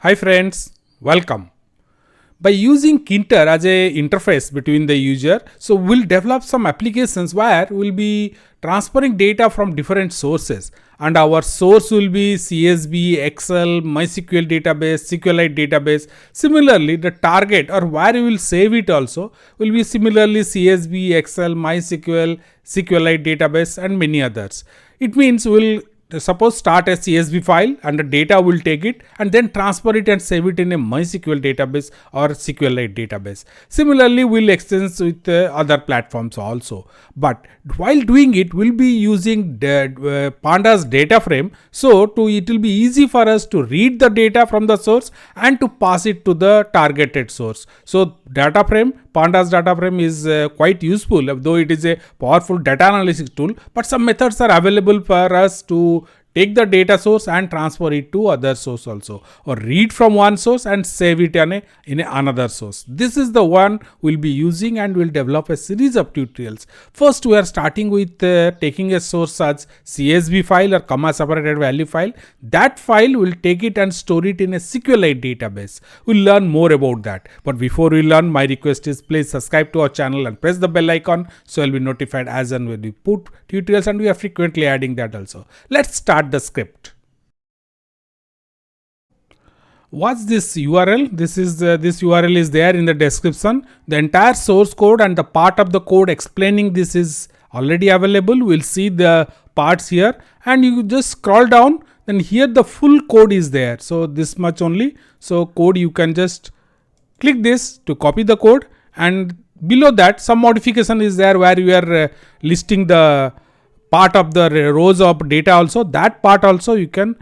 Hi friends, welcome. By using Tkinter as a interface between the user, so we'll develop some applications where we'll be transferring data from different sources, and our source will be CSV, Excel, MySQL database, SQLite database. Similarly, the target or where you will save it also will be similarly CSV, Excel, MySQL, SQLite database and many others. It means we'll suppose start a CSV file and the data will take it and then transfer it and save it in a MySQL database or SQLite database. Similarly, we'll extend with other platforms also. But while doing it, we'll be using Pandas DataFrame. So it will be easy for us to read the data from the source and to pass it to the targeted source. So Pandas DataFrame is quite useful, though it is a powerful data analysis tool, but some methods are available for us to take the data source and transfer it to other source also, or read from one source and save it in another source. This is the one we'll be using, and we'll develop a series of tutorials. First, we are starting with taking a source as CSV file or comma separated value file. That file will take it and store it in a SQLite database. We'll learn more about that. But before we learn, my request is please subscribe to our channel and press the bell icon so you'll be notified as and when we put tutorials, and we are frequently adding that also. Let's start the script. What's this URL? This URL is there in the description. The entire source code and the part of the code explaining this is already available. We'll see the parts here, and you just scroll down, then here the full code is there. So this much only. So code, you can just click this to copy the code, and below that some modification is there where you are listing the part of the rows of data also. That part also you can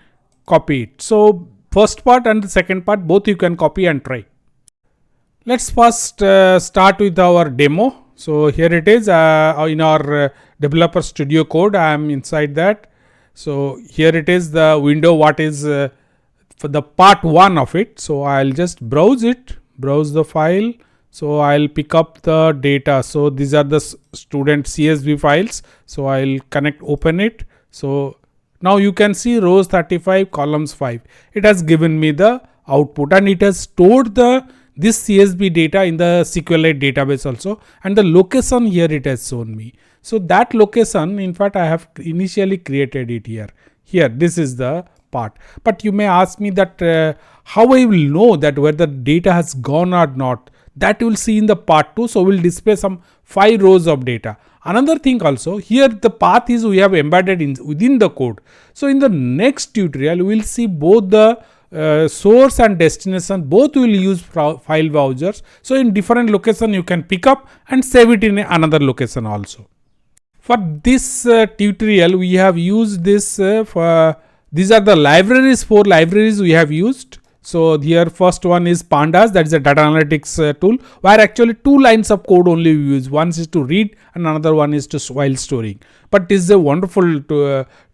copy it. So first part and the second part both you can copy and try. Let's first start with our demo. So here it is in our developer studio code. I am inside that. So here it is the window what is for the part 1 of it. So I'll just browse the file. So I'll pick up the data. So these are the student CSV files. So I'll open it. So now you can see rows 35, columns 5. It has given me the output, and it has stored this CSV data in the SQLite database also, and the location here it has shown me. So that location, in fact, I have initially created it here. Here, this is the part. But you may ask me that how I will know that whether data has gone or not. That you will see in the part 2. So we'll display some 5 rows of data. Another thing also, here the path is we have embedded within the code. So in the next tutorial, we will see both the source and destination, both will use file vouchers. So in different location you can pick up and save it in another location also. For this tutorial, we have used this these are the libraries, 4 libraries we have used. So here first one is Pandas, that is a data analytics tool, where actually 2 lines of code only we use. One is to read and another one is to while storing. But this is a wonderful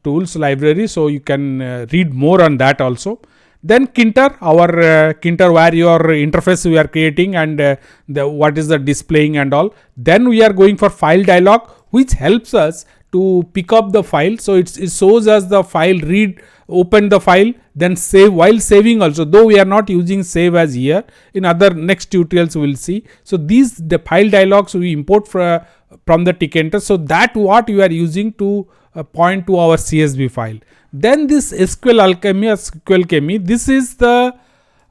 tools library, so you can read more on that also. Then Tkinter, our Tkinter where your interface we are creating and what is the displaying and all. Then we are going for file dialog, which helps us to pick up the file. So it shows us the file, read, open the file, then save. While saving also, though we are not using save as here, in other next tutorials we will see. So the file dialogs we import from the Tkinter. So that what you are using to point to our CSV file. Then this SQL Alchemy or SQL Chemie, this is the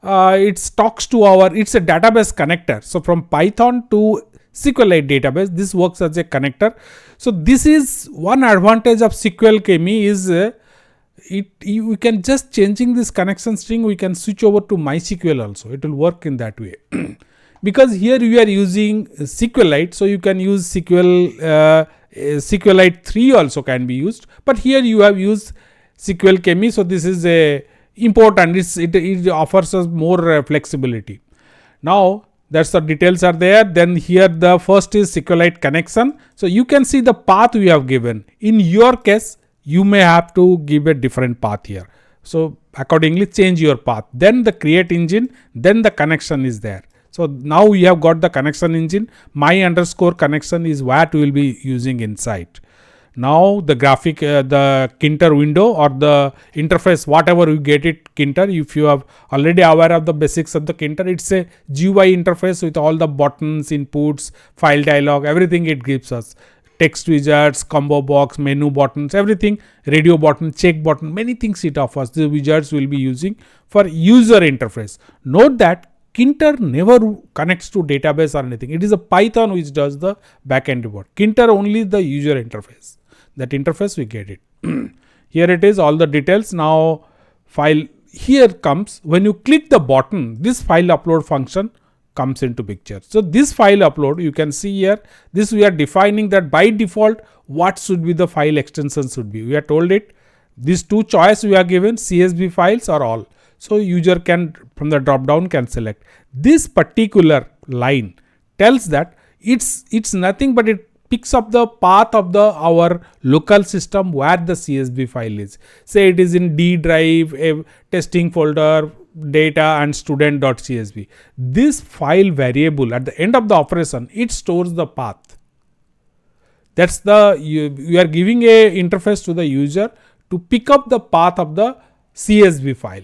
it talks to it's a database connector. So from Python to SQLite database, this works as a connector. So this is one advantage of SQL Chemie is we can just changing this connection string, we can switch over to MySQL also. It will work in that way. Because here you are using SQLite, so you can use SQLite 3 also can be used. But here you have used SQL Chemie, so this is important. It offers us more flexibility. Now that's the details are there. Then here the first is SQLite connection. So you can see the path we have given. In your case, you may have to give a different path here. So accordingly change your path. Then the create engine, then the connection is there. So now we have got the connection engine. My underscore connection is what we will be using inside. Now the graphic, the Tkinter window or the interface, whatever you get it Tkinter, if you are already aware of the basics of the Tkinter, it's a GUI interface with all the buttons, inputs, file dialog, everything it gives us. Text wizards, combo box, menu buttons, everything, radio button, check button, many things it offers. The wizards will be using for user interface. Note that Tkinter never connects to database or anything. It is a Python which does the backend report. Tkinter only the user interface. That interface we get it. Here it is, all the details. Now file here comes, when you click the button, this file upload function comes into picture. So this file upload, you can see here, this we are defining that by default what should be the file extension should be. We are told it, these two choice we are given, CSV files or all. So user can from the drop down can select. This particular line tells that it's nothing but it picks up the path of the our local system where the CSV file is. Say it is in D drive, a testing folder, data and student.csv. This file variable at the end of the operation, it stores the path. That's the, you are giving a interface to the user to pick up the path of the CSV file.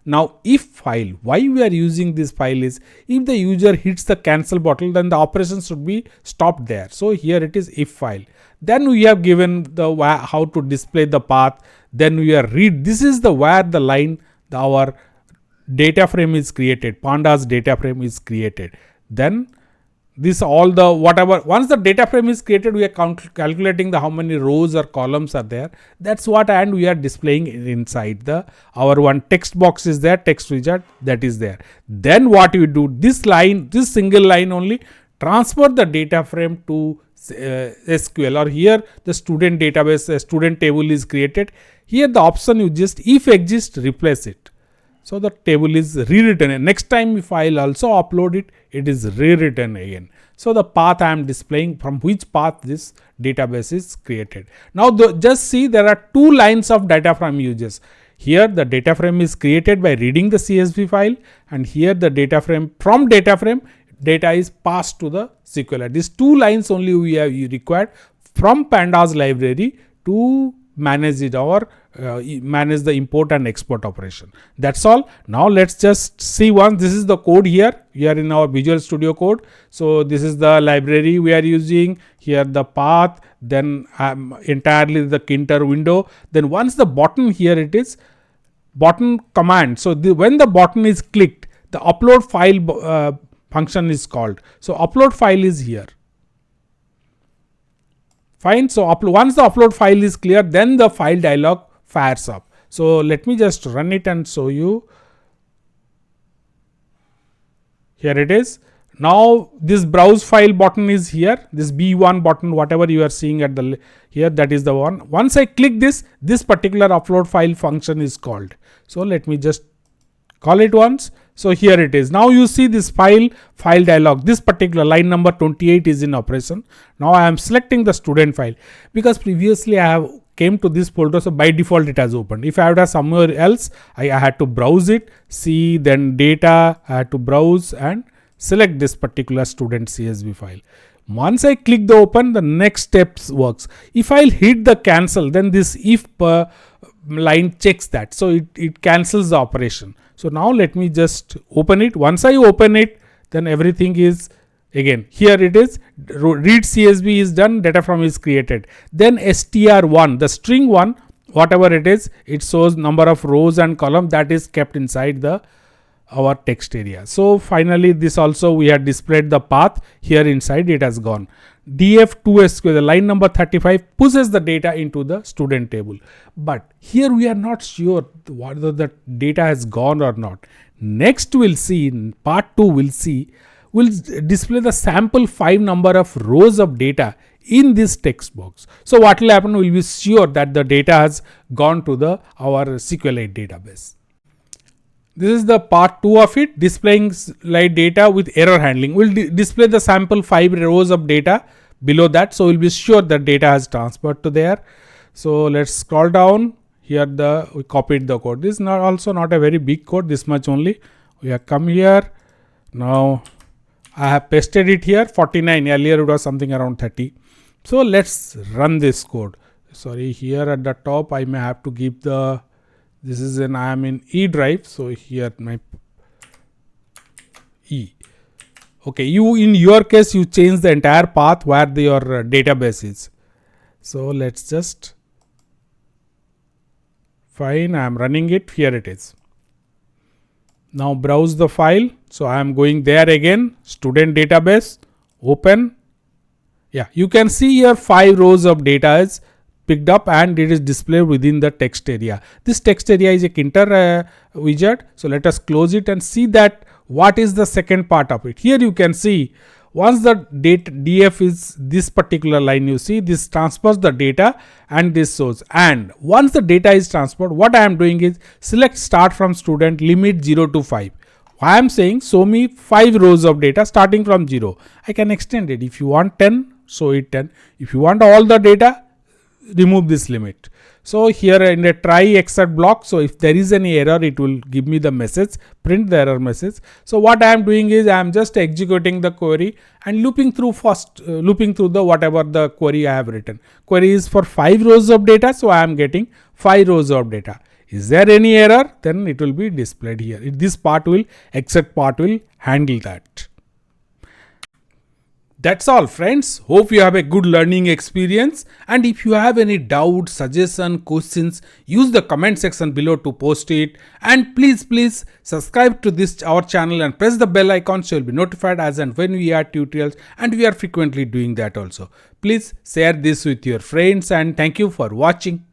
Now if file, why we are using this file is, if the user hits the cancel button, then the operation should be stopped there. So here it is if file. Then we have given the how to display the path. Then we are read. This is the where the line our data frame is created. Pandas data frame is created. Then this all the whatever, once the data frame is created, we are calculating the how many rows or columns are there. That's what, and we are displaying inside the our one text box is there, text wizard that is there. Then what we do, this line, this single line only transfer the data frame to SQL, or here the student database, student table is created. Here the option you just if exist replace it. So the table is rewritten. Next time if I will also upload it, it is rewritten again. So the path I am displaying from which path this database is created. Now just see there are two lines of data frame uses. Here the data frame is created by reading the CSV file, and here the data frame, from data frame data is passed to the SQLite. These two lines only we have required from Pandas library to manage it or manage the import and export operation. That's all. Now let's just see one. This is the code here. We are in our Visual Studio Code. So this is the library we are using. Here the path, then entirely the Tkinter window. Then once the button, here it is button command. So when the button is clicked, the upload file function is called. So upload file is here. Fine. So once the upload file is clear, then the file dialog fires up. So let me just run it and show you. Here it is. Now this browse file button is here. This B1 button, whatever you are seeing at the here, that is the one. Once I click this particular upload file function is called. So let me just call it once. So here it is. Now you see this file dialog. This particular line number 28 is in operation. Now I am selecting the student file because previously I have came to this folder. So by default it has opened. If I had somewhere else, I had to browse it, see, then data, I had to browse and select this particular student CSV file. Once I click the open, the next steps works. If I'll hit the cancel, then this if line checks that. So it cancels the operation. So now let me just open it. Once I open it, then everything is again, here it is, read CSV is done, data from is created. Then str1, the string one, whatever it is, it shows number of rows and column that is kept inside our text area. So finally this also we have displayed the path here inside, it has gone. df2sq, the line number 35 pushes the data into the student table. But here we are not sure whether the data has gone or not. Next we'll see, in part 2 we'll display the sample 5 number of rows of data in this text box. So what will happen, we'll be sure that the data has gone to our SQLite database. This is the part 2 of it, displaying slide data with error handling. We'll display the sample 5 rows of data below that. So we'll be sure that data has transferred to there. So let's scroll down. Here we copied the code. This is also not a very big code, this much only. We have come here. Now I have pasted it here, 49. Earlier it was something around 30. So let's run this code. Sorry, here at the top I may have to give the, this is an, I am in E drive, so here my E. Okay, you, in your case you change the entire path where your database is. So let's just, fine, I am running it, here it is. Now browse the file. So I am going there again, student database, open. Yeah, you can see here 5 rows of data is picked up and it is displayed within the text area. This text area is a Tkinter widget. So let us close it and see that what is the second part of it. Here you can see once the df is this particular line, you see this transfers the data and this shows. And once the data is transferred, what I am doing is select start from student, limit 0 to 5. I am saying show me 5 rows of data starting from 0. I can extend it. If you want 10, show it 10. If you want all the data, remove this limit. So here in the try exit block, so if there is any error, it will give me the message, print the error message. So what I am doing is I am just executing the query and looping through the whatever the query I have written. Query is for 5 rows of data, so I am getting 5 rows of data. Is there any error? Then it will be displayed here. This part will, exit part will handle that. That's all, friends. Hope you have a good learning experience, and if you have any doubt, suggestion, questions, use the comment section below to post it. And please subscribe to this our channel and press the bell icon so you'll be notified as and when we add tutorials, and we are frequently doing that also. Please share this with your friends, and thank you for watching.